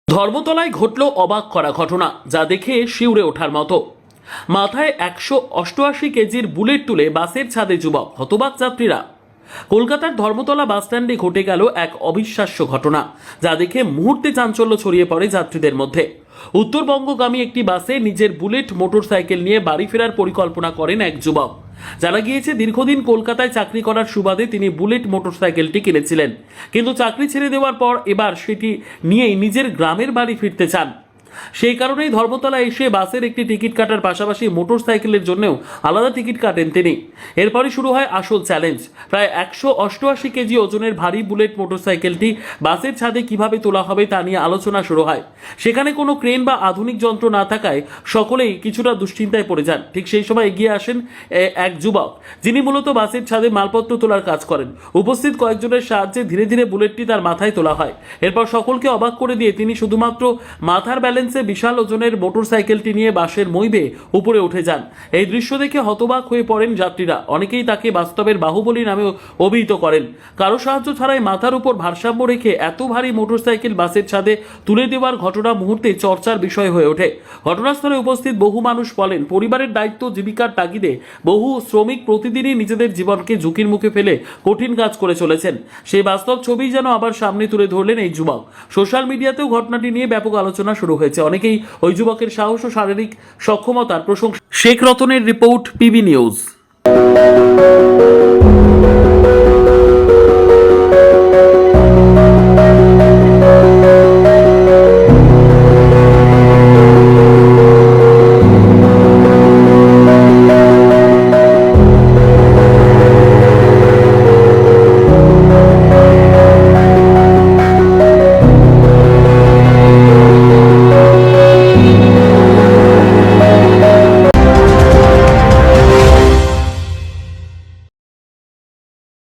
ধর্মতলায় ঘটল অবাক করা ঘটনা, যা দেখে শিউরে ওঠার মতো। মাথায় 188 কেজির বুলেট তুলে বাসের ছাদে যুবক, হতবাক যাত্রীরা। কলকাতার ধর্মতলা বাসস্ট্যান্ডে ঘটে গেল এক অবিশ্বাস্য ঘটনা, যা দেখে মুহূর্তে চাঞ্চল্য ছড়িয়ে পড়ে যাত্রীদের মধ্যে। উত্তরবঙ্গগামী একটি বাসে নিজের বুলেট মোটরসাইকেল নিয়ে বাড়ি ফেরার পরিকল্পনা করেন এক যুবক। জানা গিয়েছে, দীর্ঘদিন কলকাতায় চাকরি করার সুবাদে তিনি বুলেট মোটরসাইকেলটি কিনেছিলেন, কিন্তু চাকরি ছেড়ে দেওয়ার পর এবার সেটি নিয়েই নিজের গ্রামের বাড়ি ফিরতে চান। সেই কারণেই ধর্মতলা এসে বাসের একটি টিকিট কাটার পাশাপাশি মোটরসাইকেলের জন্যও আলাদা টিকিট কাটেন তিনি। এরপরই শুরু হয় আসল চ্যালেঞ্জ। প্রায় 188 কেজি ওজনের ভারী বুলেট মোটরসাইকেলটি বাসের ছাদে কিভাবে তোলা হবে তা নিয়ে আলোচনা শুরু হয়। সেখানে কোনো ক্রেন বা আধুনিক যন্ত্র না থাকায় সকলেই কিছুটা দুশ্চিন্তায় পড়ে যান। ঠিক সেই সময় এগিয়ে আসেন এক যুবক, যিনি মূলত বাসের ছাদে মালপত্র তোলার কাজ করেন। উপস্থিত কয়েকজনের সাহায্যে ধীরে ধীরে বুলেটটি তার মাথায় তোলা হয়। এরপর সকলকে অবাক করে দিয়ে তিনি শুধুমাত্র মাথার ব্যালেন্সে বিশাল ওজনের মোটরসাইকেলটি নিয়ে বাসের মই বেয়ে উপরে উঠে যান। এই দৃশ্য দেখে হতবাক হয়ে পড়েন যাত্রীরা। অনেকেই তাকে বাস্তবের বাহুবলী নামে অভিহিত করেন। কারো সাহায্য ছাড়াই মাথার উপর ভারসাম্য রেখে এত ভারী মোটরসাইকেল বাসের ছাদে তুলে দেওয়ার ঘটনা মুহূর্তে চর্চার বিষয় হয়ে ওঠে। ঘটনাস্থলে উপস্থিত বহু মানুষ বলেন, পরিবারের দায়িত্ব জীবিকার তাগিদে বহু শ্রমিক প্রতিদিনই নিজেদের জীবনকে ঝুঁকির মুখে ফেলে কঠিন কাজ করে চলেছেন। সেই বাস্তব ছবি যেন আবার সামনে তুলে ধরলেন এই যুবক। সোশ্যাল মিডিয়াতেও ঘটনাটি নিয়ে ব্যাপক আলোচনা শুরু হয়েছে। অনেকেই ওই যুবকের সাহস ও শারীরিক সক্ষমতার প্রশংসা। শেখ রতনের রিপোর্ট, পিবি নিউজ।